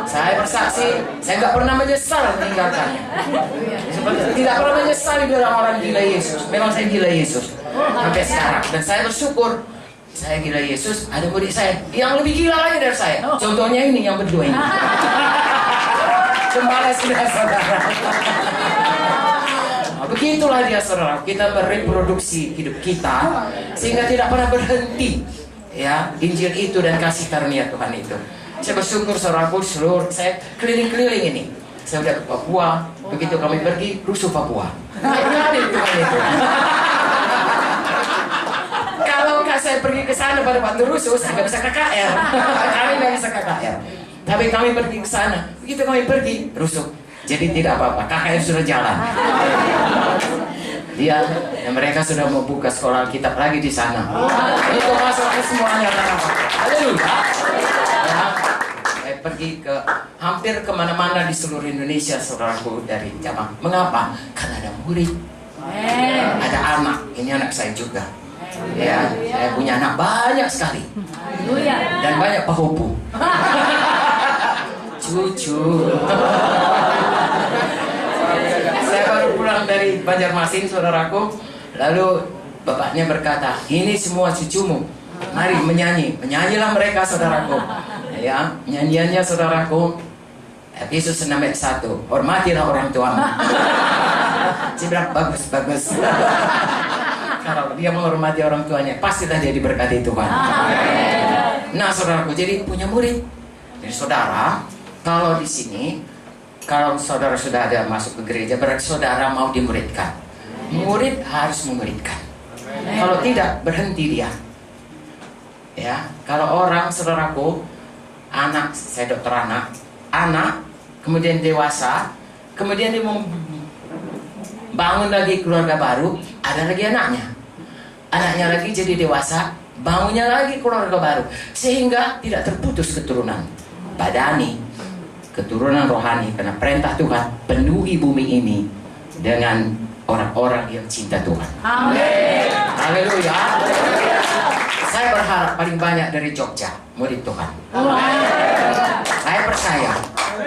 Saya bersaksi, saya nggak pernah menyesal meninggalkannya. Tidak pernah menyesal dibilang orang gila Yesus. Memang saya gila Yesus sampai sekarang. Dan saya bersyukur, saya gila Yesus. Ada murid saya yang lebih gila lagi dari saya. Contohnya ini, yang berdua ini. Gembala sudah saudara. Begitulah dia saudara, kita mereproduksi hidup kita sehingga tidak pernah berhenti ya Injil itu dan kasih karunia Tuhan itu. Saya bersyukur saudaraku, seluruh saya keliling-keliling ini. Saya udah ke Papua, begitu kami pergi rusuh Papua. Kali Tuhan itu. Kalau saya pergi ke sana pada waktu rusuh, saya nggak bisa KKR. Kami nggak bisa KKR. Tapi kami pergi ke sana, begitu kami pergi rusuh. Jadi tidak apa-apa, KKR sudah jalan. Dia, mereka sudah membuka sekolah Alkitab lagi di sana. Itu masuk ke semuanya. Haleluya. Ya, saya pergi ke hampir kemana-mana di seluruh Indonesia, saudaraku, dari cabang. Mengapa? Karena ada murid, ada anak. Ini anak saya juga. Ya, saya punya anak banyak sekali. Dan banyak pahopu. Cucu. Saya baru pulang dari Banjarmasin, saudaraku. Lalu bapaknya berkata, ini semua cucumu, mari menyanyi. Menyanyilah mereka, saudaraku. Ya, nyanyiannya saudaraku, Efesus 6 ayat 1, hormatilah orang tuamu. Saya bilang, bagus. Kalau dia menghormati orang tuanya, pastilah dia diberkati Tuhan. Nah, saudaraku, jadi punya murid. Jadi saudara, kalau di sini, kalau saudara sudah ada masuk ke gereja, berarti saudara mau dimuridkan. Murid harus memuridkan. Kalau tidak, berhenti dia. Ya, kalau orang, saudaraku, anak, saya dokter anak, kemudian dewasa, kemudian dia mau bangun lagi keluarga baru, ada lagi anaknya lagi jadi dewasa, bangunnya lagi keluarga baru, sehingga tidak terputus keturunan badani, keturunan rohani, karena perintah Tuhan penuhi bumi ini dengan orang-orang yang cinta Tuhan. Amin. Haleluya. Saya berharap paling banyak dari Jogja murid Tuhan. Amin. Saya percaya.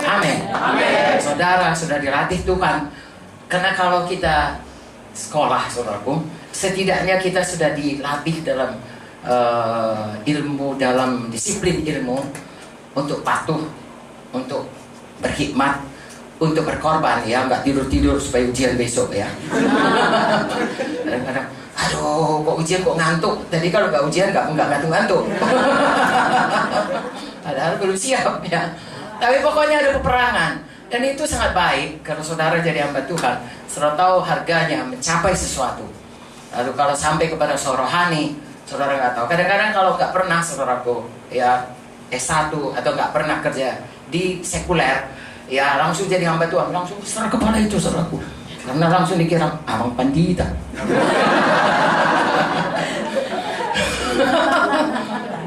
Amin. Amin. Saudara sudah dilatih Tuhan, karena kalau kita sekolah, saudaraku, setidaknya kita sudah dilatih dalam ilmu, dalam disiplin ilmu untuk patuh, untuk berkhidmat, untuk berkorban, ya, nggak tidur supaya ujian besok, ya. Kadang-kadang, aduh, kok ujian kok ngantuk. Tadi kalau nggak ujian nggak ngantuk-ngantuk. Padahal belum siap, ya. Tapi pokoknya ada peperangan, dan itu sangat baik kalau saudara jadi hamba Tuhan. Saudara tahu harganya mencapai sesuatu. Lalu kalau sampai kepada rohani, saudara nggak tahu. Kadang-kadang kalau nggak pernah, saudaraku, ya, S1 atau nggak pernah kerja di sekuler, ya langsung jadi hamba Tuhan, langsung besar kepala itu, saudaraku, karena langsung dikira abang pandita.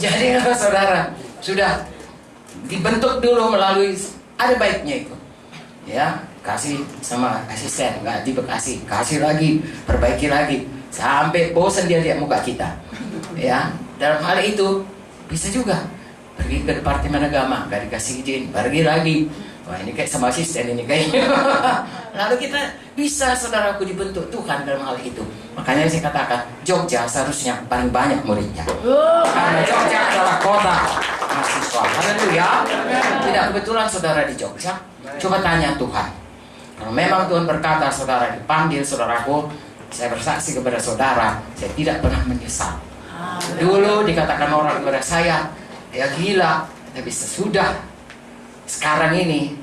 Jadi kalau saudara sudah dibentuk dulu melalui, ada baiknya itu, ya, kasih sama asisten, nggak dikasih, kasih lagi, perbaiki lagi, sampai bosan dia lihat muka kita, ya. Dalam hal itu bisa juga pergi ke departemen agama, gak dikasih izin, pergi lagi. Wah, ini kayak sama asisten ini kayaknya. Lalu kita bisa, saudaraku, dibentuk Tuhan dalam hal itu. Makanya saya katakan Jogja seharusnya paling banyak muridnya, karena Jogja adalah kota mahasiswa. Haleluya. Tidak kebetulan saudara di Jogja. Coba tanya Tuhan. Kalau memang Tuhan berkata saudara dipanggil, saudaraku, saya bersaksi kepada saudara, saya tidak pernah menyesal. Dulu dikatakan orang kepada saya, ya gila, tapi sesudah sekarang ini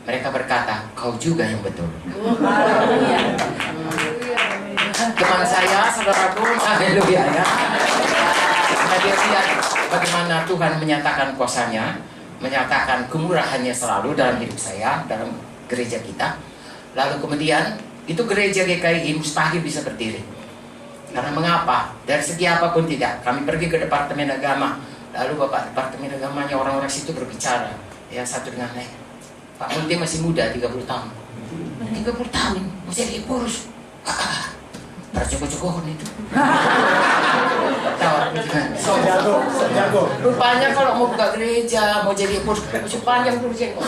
Mereka berkata, kau juga yang betul. Teman saya, saudaraku, haleluya ya. Karena dia lihat bagaimana Tuhan menyatakan kuasanya, menyatakan kemurahannya selalu dalam hidup saya, dalam gereja kita. Lalu kemudian, itu gereja GKI mustahil bisa berdiri. Karena mengapa? Dari segi apapun tidak. Kami pergi ke Departemen Agama. Lalu Bapak Departemen Agamanya, orang-orang situ berbicara. Ya, satu dengan lain. Pak Munti masih muda, 30 tahun. 30 tahun, masih jadi purus. Tercukuh-cukuh itu. Tahu? Jago. Rupanya kalau mau buka gereja, mau jadi purus, masih panjang dulu jenggot.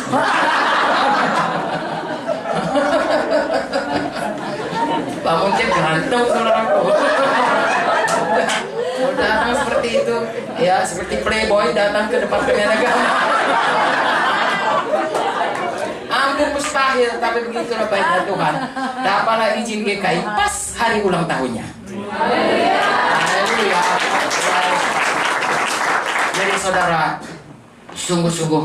Pak Munti berantem saudaraku. Datang seperti itu, ya seperti playboy datang ke Departemen Agama. Hampir mustahil, tapi begitulah baiknya Tuhan. Dapatlah izin GKI pas hari ulang tahunnya. Haleluya. Jadi saudara, sungguh-sungguh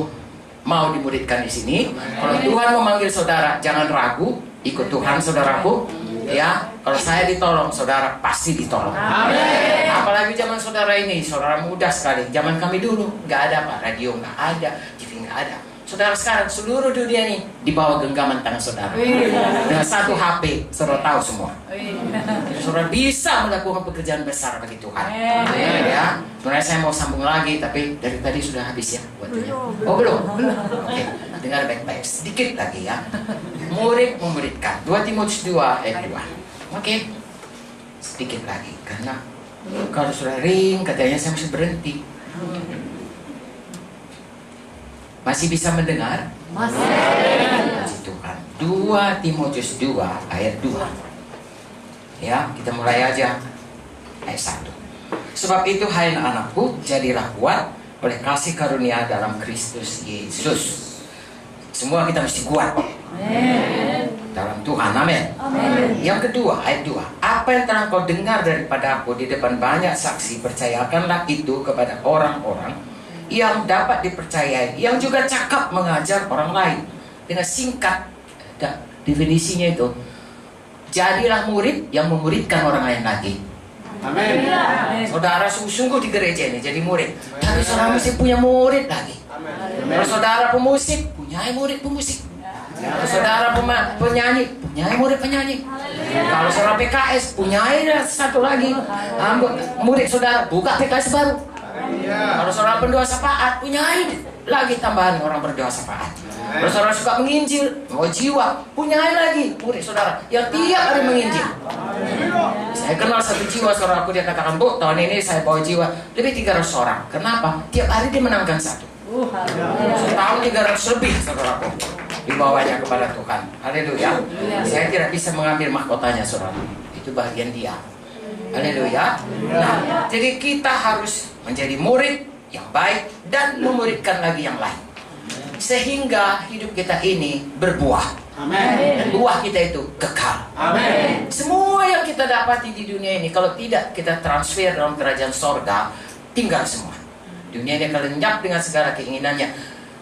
mau dimuridkan di sini. Kalau Tuhan memanggil saudara, jangan ragu, ikut Tuhan saudaraku. Ya, kalau saya ditolong, saudara pasti ditolong. Amin. Apalagi zaman saudara ini, saudara muda sekali. Zaman kami dulu, nggak ada Pak, radio nggak ada, TV nggak ada. Saudara sekarang seluruh dunia ini di bawah genggaman tangan saudara. Dengan satu HP, saudara tahu semua. Saudara bisa melakukan pekerjaan besar bagi Tuhan. Ya, sebenarnya saya mau sambung lagi, tapi dari tadi sudah habis ya waktunya. Oh belum? Oke, dengar baik-baik. Sedikit lagi ya. Murid memuridkan. 2 Timotius 2 ayat 2. Oke, sedikit lagi karena kalau sudah ring katanya saya mesti berhenti. Masih bisa mendengar? Masih. Puji Tuhan. 2 Timotius 2 ayat 2. Ya, kita mulai aja ayat 1. Sebab itu hai anak-anakku, jadilah kuat oleh kasih karunia dalam Kristus Yesus. Semua kita mesti kuat. Amen. Dalam Tuhan, amin. Yang kedua, ayat 2. Apa yang telah kau dengar daripada aku di depan banyak saksi, percayakanlah itu kepada orang-orang yang dapat dipercayai, yang juga cakap mengajar orang lain. Dengan singkat, definisinya itu, jadilah murid yang memuridkan orang lain lagi. Amin. Saudara sungguh-sungguh di gereja ini jadi murid, tapi saudara mesti punya murid lagi. Kalau saudara pemusik, punya murid pemusik. Kalau saudara penyanyi, punya murid penyanyi. Kalau saudara PKS, punya satu lagi murid saudara, buka PKS baru. Kalau saudara pendoa syafaat, punya lagi tambahan orang berdoa syafaat. Kalau saudara suka menginjil, mau jiwa, punya lagi murid saudara yang tiap hari menginjil. Saya kenal satu jiwa saudaraku, dia katakan, Bu, tahun ini saya bawa jiwa lebih 300 orang. Kenapa? Tiap hari dia menangkan satu. Setahun 300 lebih saudaraku dibawanya kepada Tuhan. Haleluya. Saya tidak bisa mengambil mahkotanya saudara. Itu bagian dia. Haleluya. Nah, jadi kita harus menjadi murid yang baik dan memuridkan lagi yang lain, sehingga hidup kita ini berbuah. Amin. Dan buah kita itu kekal. Amin. Semua yang kita dapati di dunia ini, kalau tidak kita transfer dalam kerajaan sorga, tinggal semua. Dunia ini akan lenyap dengan segala keinginannya.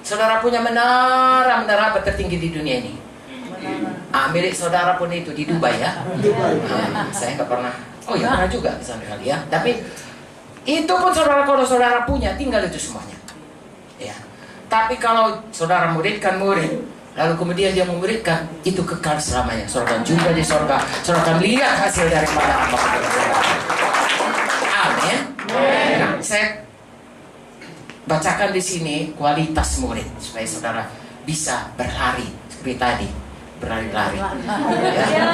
Saudara punya menara apa tertinggi di dunia ini? Milik saudara pun itu di Dubai ya. Saya nggak pernah. Oh ya, pernah juga di sana kali ya. Tapi itu pun saudara, kalau saudara punya, tinggal itu semuanya. Ya. Tapi kalau saudara muridkan murid, lalu kemudian dia memuridkan, itu kekal selamanya. Saudara akan jumpa di surga. Saudara akan lihat hasil daripada apa. Amin. Nah, saya bacakan di sini kualitas murid supaya saudara bisa berlari seperti tadi, berlari-lari, ya.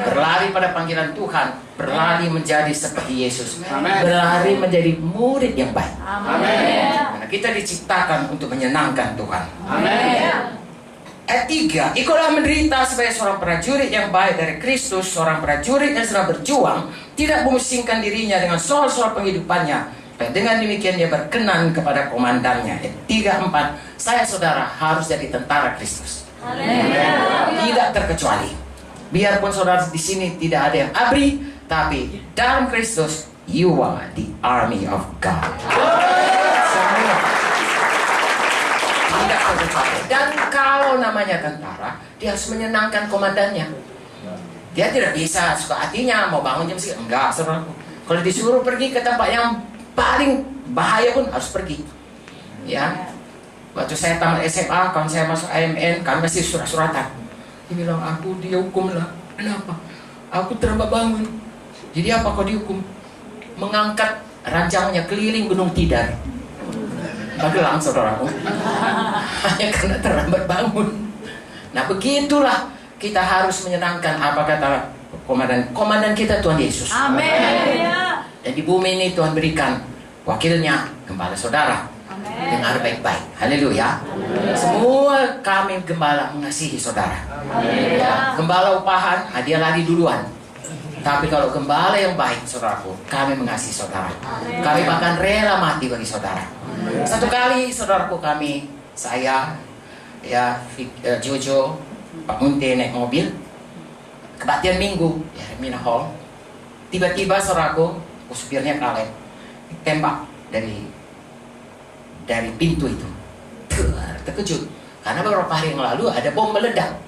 Berlari pada panggilan Tuhan, berlari menjadi seperti Yesus, berlari menjadi murid yang baik. Amin. Karena kita diciptakan untuk menyenangkan Tuhan. Amin. Ayat 3, ikutlah menderita sebagai seorang prajurit yang baik dari Kristus, seorang prajurit yang sedang berjuang, tidak memusingkan dirinya dengan soal-soal penghidupannya. Dan dengan demikian dia berkenan kepada komandannya. 3-4, saya saudara harus jadi tentara Kristus. Amin. Tidak terkecuali. Biarpun saudara di sini tidak ada yang abri, tapi dalam Kristus you are the army of God. Semua Tidak terkecuali. Dan kalau namanya tentara, dia harus menyenangkan komandannya. Dia tidak bisa suka hatinya mau bangun jam segini. Enggak, saudaraku. Kalau disuruh pergi ke tempat yang paling bahaya pun harus pergi. Ya. Waktu saya tamat SMA, kawan saya masuk AMN, kami masih surat-suratan. Dia bilang, aku dihukum lah. Kenapa? Aku terlambat bangun. Jadi apa kau dihukum? Mengangkat ranjangnya keliling Gunung Tidar. Magelang, saudaraku. Hanya karena terlambat bangun. Nah, begitulah kita harus menyenangkan apa kata komandan. Komandan kita Tuhan Yesus. Amin. Dan di bumi ini Tuhan berikan wakilnya, gembala saudara. Dengar baik-baik. Haleluya. Semua kami gembala mengasihi saudara. Ya, gembala upahan, dia lari duluan. Tapi kalau gembala yang baik, saudaraku, kami mengasihi saudara. Kami bahkan rela mati bagi saudara. Satu kali, saudaraku, saya, ya, Jojo, Pak Munte naik mobil, kebaktian minggu, ya, Mina Hall. Tiba-tiba, saudaraku, supirnya Kaleb, tembak dari pintu itu. Terkejut karena beberapa hari yang lalu ada bom meledak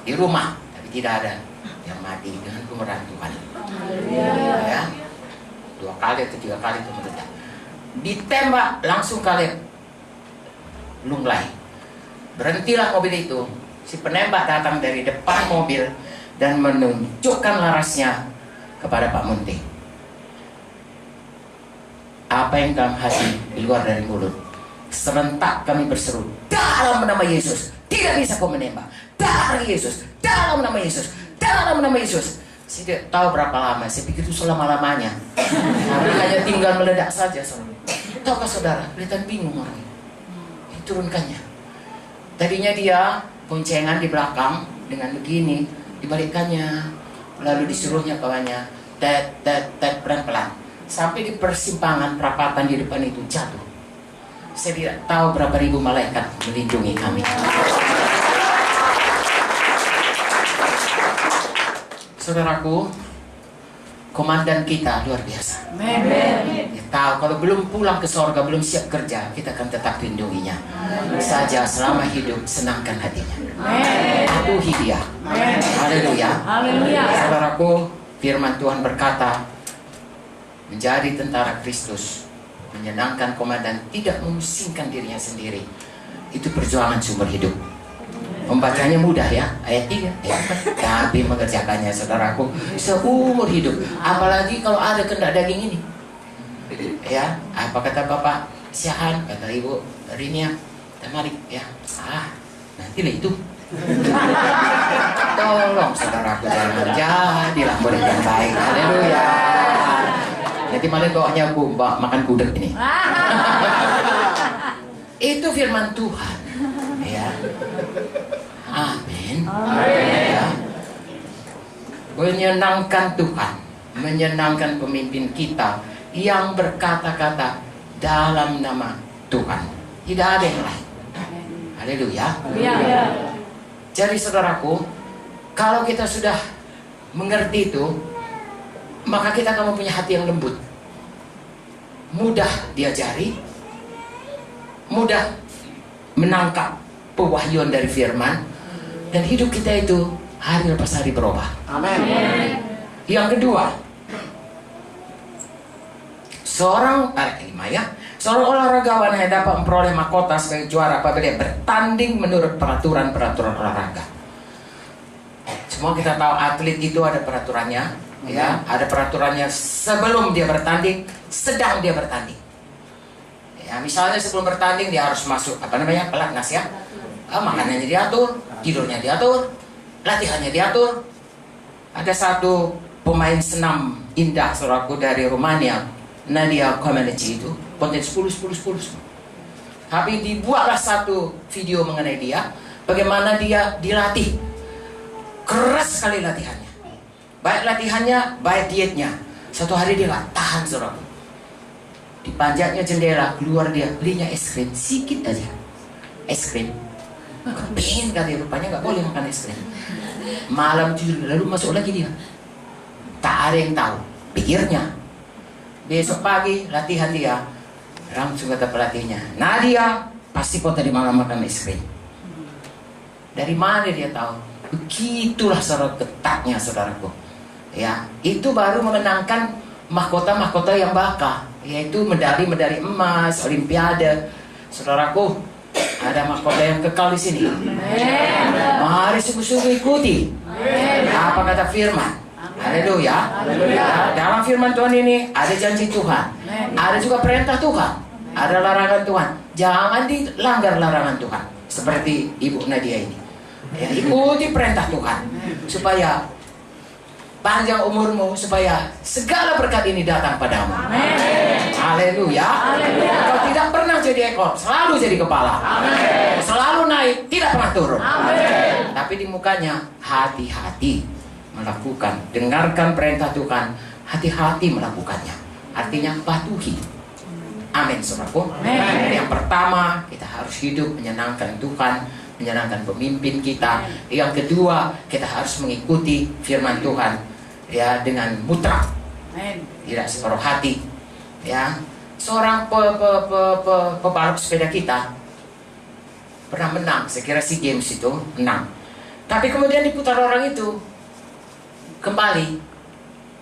di rumah, tapi tidak ada yang mati dengan kemurahan Tuhan. Ya, 2 kali atau 3 kali itu meledak. Ditembak langsung Kaleb lunglai. Berhentilah mobil itu. Si penembak datang dari depan mobil dan menunjukkan larasnya kepada Pak Munte. Apa yang dalam hati di luar dari mulut. Serentak kami berseru, dalam nama Yesus, tidak bisa kau menembak. Dalam nama Yesus, dalam nama Yesus, dalam nama Yesus. Saya tidak tahu berapa lama, saya pikir itu selama-lamanya. Tapi hanya tinggal meledak saja. Tahukah saudara, kelihatan bingung orang ini. Turunkannya. Tadinya dia boncengan di belakang dengan begini, dibalikkannya. Lalu disuruhnya kawannya, tet, pelan-pelan. Sampai di persimpangan perapatan di depan itu jatuh. Saya tidak tahu berapa ribu malaikat melindungi kami. Saudaraku, komandan kita luar biasa. Dia tahu kalau belum pulang ke sorga, belum siap kerja, kita akan tetap lindunginya. Saja selama hidup, senangkan hatinya. Patuhi dia. Haleluya. Saudaraku, firman Tuhan berkata, menjadi tentara Kristus, menyenangkan komandan, tidak memusingkan dirinya sendiri. Itu perjuangan sumber hidup. Membacanya mudah ya, ayat 3 ya. Tapi mengerjakannya, saudaraku, seumur hidup. Apalagi kalau ada kendak daging ini. Ya, apa kata Bapak Syahan, kata Ibu Rinia, mari ya. Nantilah itu. Tolong saudaraku, jangan jadilah murid yang baik. Haleluya. Nanti malah bawanya makan gudeg ini. Itu firman Tuhan. Ya. Amin. Ya. Menyenangkan Tuhan, menyenangkan pemimpin kita yang berkata-kata dalam nama Tuhan. Tidak ada yang lain. Haleluya. Jadi saudaraku, kalau kita sudah mengerti itu, maka kita akan mempunyai hati yang lembut, mudah diajari, mudah menangkap pewahyuan dari firman, dan hidup kita itu hari lepas hari berubah. Amin. Yang kedua, seorang olahragawan yang dapat memperoleh mahkota sebagai juara apabila bertanding menurut peraturan olahraga. Semua kita tahu atlet itu ada peraturannya. Ya, ada peraturannya sebelum dia bertanding, sedang dia bertanding. Ya, misalnya sebelum bertanding dia harus masuk pelatnas ya. Makanannya diatur, tidurnya diatur, latihannya diatur. Ada satu pemain senam indah saudaraku dari Rumania, Nadia Comaneci itu, konten 10. Tapi dibuatlah satu video mengenai dia, bagaimana dia dilatih. Keras sekali latihannya. Baik latihannya, baik dietnya. Satu hari dia gak tahan saudara. Dipanjatnya jendela, keluar dia, belinya es krim, sedikit aja. Es krim. Kepingin kali, rupanya gak boleh makan es krim. Malam tidur, lalu masuk lagi dia. Tak ada yang tahu, pikirnya. Besok pagi latihan dia, langsung kata pelatihnya, Nadia, pasti kau tadi malam makan es krim. Dari mana dia tahu? Begitulah saudara ketatnya saudaraku. Ya, itu baru memenangkan mahkota-mahkota yang bakal, yaitu medali-medali emas, olimpiade. Saudaraku, ada mahkota yang kekal di sini. Mari sungguh-sungguh ikuti apa kata firman. Haleluya. Dalam firman Tuhan ini ada janji Tuhan, ada juga perintah Tuhan, ada larangan Tuhan. Jangan dilanggar larangan Tuhan. Seperti Ibu Nadia ini, ya, ikuti perintah Tuhan supaya panjang umurmu, supaya segala berkat ini datang padamu. Haleluya. Kau tidak pernah jadi ekor, selalu jadi kepala. Selalu naik, tidak pernah turun. Tapi di mukanya hati-hati melakukan, dengarkan perintah Tuhan, hati-hati melakukannya. Artinya patuhi. Amin, saudaraku. Yang pertama, kita harus hidup menyenangkan Tuhan, menyenangkan pemimpin kita. Yang kedua, kita harus mengikuti firman Tuhan, ya, dengan mutlak, tidak separuh hati. Ya, seorang pebalap sepeda kita pernah menang, saya kira SEA Games itu menang. Tapi kemudian diputar orang itu kembali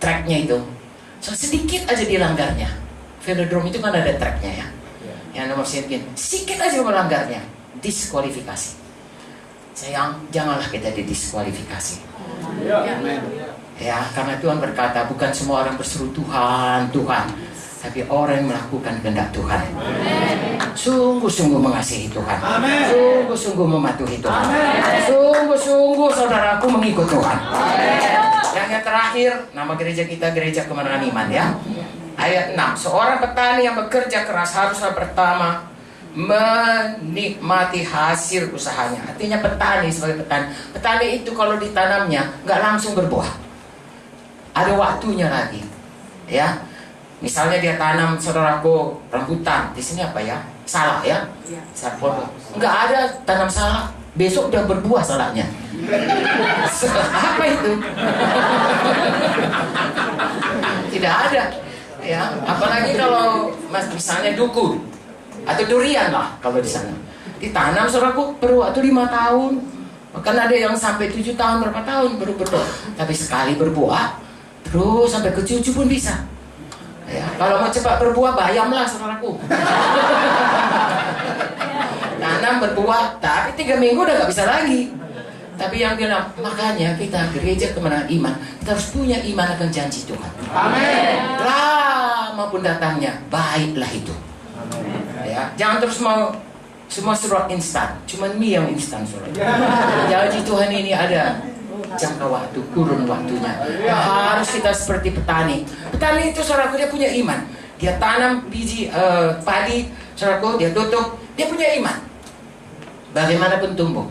tracknya itu, so, sedikit aja dilanggarnya. Velodrome itu kan ada tracknya ya, yang nomor sekian, sedikit aja melanggarnya, diskualifikasi. Sayang, janganlah kita didiskualifikasi. Ya, karena Tuhan berkata, bukan semua orang berseru Tuhan, Tuhan, tapi orang yang melakukan kehendak Tuhan. Sungguh-sungguh mengasihi Tuhan, sungguh-sungguh mematuhi Tuhan, sungguh-sungguh saudaraku mengikut Tuhan. Yang terakhir, nama gereja kita Gereja Kemenangan Iman ya. Ayat 6, seorang petani yang bekerja keras haruslah pertama menikmati hasil usahanya. Artinya petani, sebagai petani itu kalau ditanamnya nggak langsung berbuah, ada waktunya lagi. Ya, misalnya dia tanam, saudaraku, rambutan. Di sini apa ya? Salak ya? Salak. Nggak ada tanam salak, besok udah berbuah salaknya. Apa itu? Tidak ada. Ya, apalagi kalau misalnya dukun atau durian lah, kalau di sana ditanam, saudaraku, perlu waktu 5 tahun. Bahkan ada yang sampai 7 tahun, berapa tahun baru berbuah. Tapi sekali berbuah, terus sampai ke cucu pun bisa. Ya, kalau mau cepat berbuah, bayamlah, saudaraku. Tanam berbuah, tapi 3 minggu udah gak bisa lagi. Tapi yang bilang, makanya kita Gereja Kemenangan Iman, kita harus punya iman akan janji Tuhan. Amin. Lama pun datangnya, baiklah itu. Ya, jangan terus mau semua surat instan, cuman mie yang instan, surat. Janji Tuhan ini ada jangka waktu, kurun waktunya. Harus kita seperti petani. Petani itu, saudaraku, dia punya iman. Dia tanam biji padi, saudaraku, dia tutup, dia punya iman. Bagaimanapun tumbuh.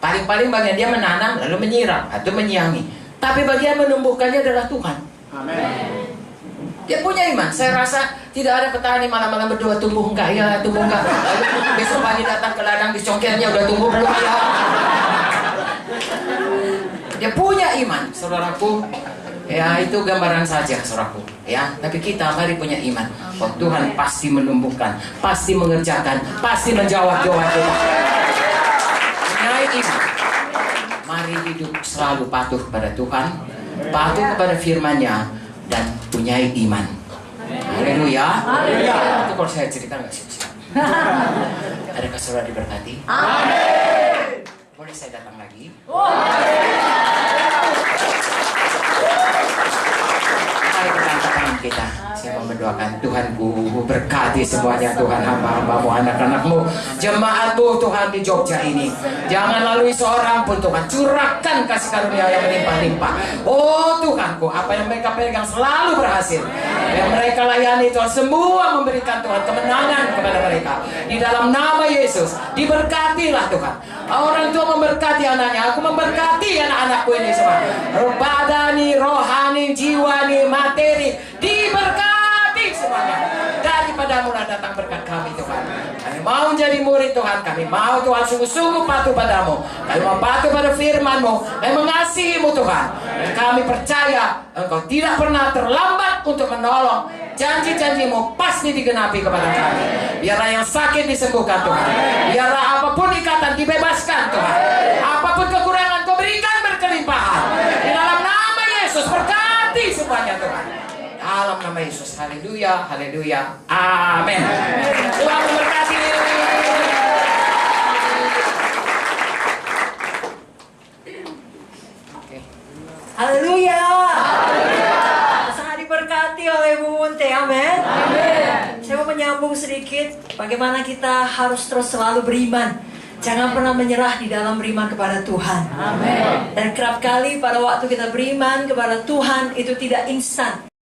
Paling-paling bagian dia menanam lalu menyiram atau menyiangi. Tapi bagian menumbuhkannya adalah Tuhan. Amin. Dia punya iman. Saya rasa tidak ada petani malam-malam berdoa, tumbuh enggak ya, tumbuh enggak. Besok pagi datang ke ladang di congkelnya udah tumbuh belum ya. Dia punya iman, saudaraku. Ya, itu gambaran saja, saudaraku. Ya, tapi kita mari punya iman. Oh, Tuhan pasti menumbuhkan, pasti mengerjakan, pasti menjawab doa kita. Punya iman. Mari hidup selalu patuh kepada Tuhan, patuh kepada firman-Nya, dan punya iman. Haleluya. Itu kalau saya cerita nggak siap-siap. Adakah saudara diberkati? Amin. Boleh saya datang lagi? Mari kita angkat tangan kita. Saya mau mendoakan, Tuhanku, berkati semuanya Tuhan, hamba-hambamu, anak-anakmu, jemaatmu Tuhan di Jogja ini. Jangan lalui seorang pun Tuhan, curahkan kasih karunia yang melimpah-limpah. Oh Tuhanku, apa yang mereka pegang selalu berhasil. Yang mereka layani Tuhan, semua memberikan Tuhan kemenangan kepada mereka. Di dalam nama Yesus, diberkatilah Tuhan. Orang tua memberkati anaknya, aku memberkati anak-anakku ini semua. Badani, rohani, jiwani, materi, diberkati semuanya. Daripada mula datang berkat kami Tuhan. Kami mau jadi murid Tuhan, kami mau Tuhan sungguh-sungguh patuh padamu. Kami mau patuh pada firman-Mu, kami mengasihi-Mu Tuhan. Dan kami percaya Engkau tidak pernah terlambat untuk menolong Janji-janjimu pasti digenapi kepada kami. Biarlah yang sakit disembuhkan Tuhan. Biarlah apapun ikatan dibebaskan Tuhan. Apapun kekurangan Kau berikan berkelimpahan. Di dalam nama Yesus berkati semuanya Tuhan. Dalam nama Yesus. Haleluya, haleluya. Amin. Tuhan memberkati. Haleluya. Sangat diberkati oleh Bu Munte. Amin. Saya mau menyambung sedikit bagaimana kita harus terus selalu beriman. Jangan pernah menyerah di dalam beriman kepada Tuhan. Dan kerap kali pada waktu kita beriman kepada Tuhan itu tidak instan.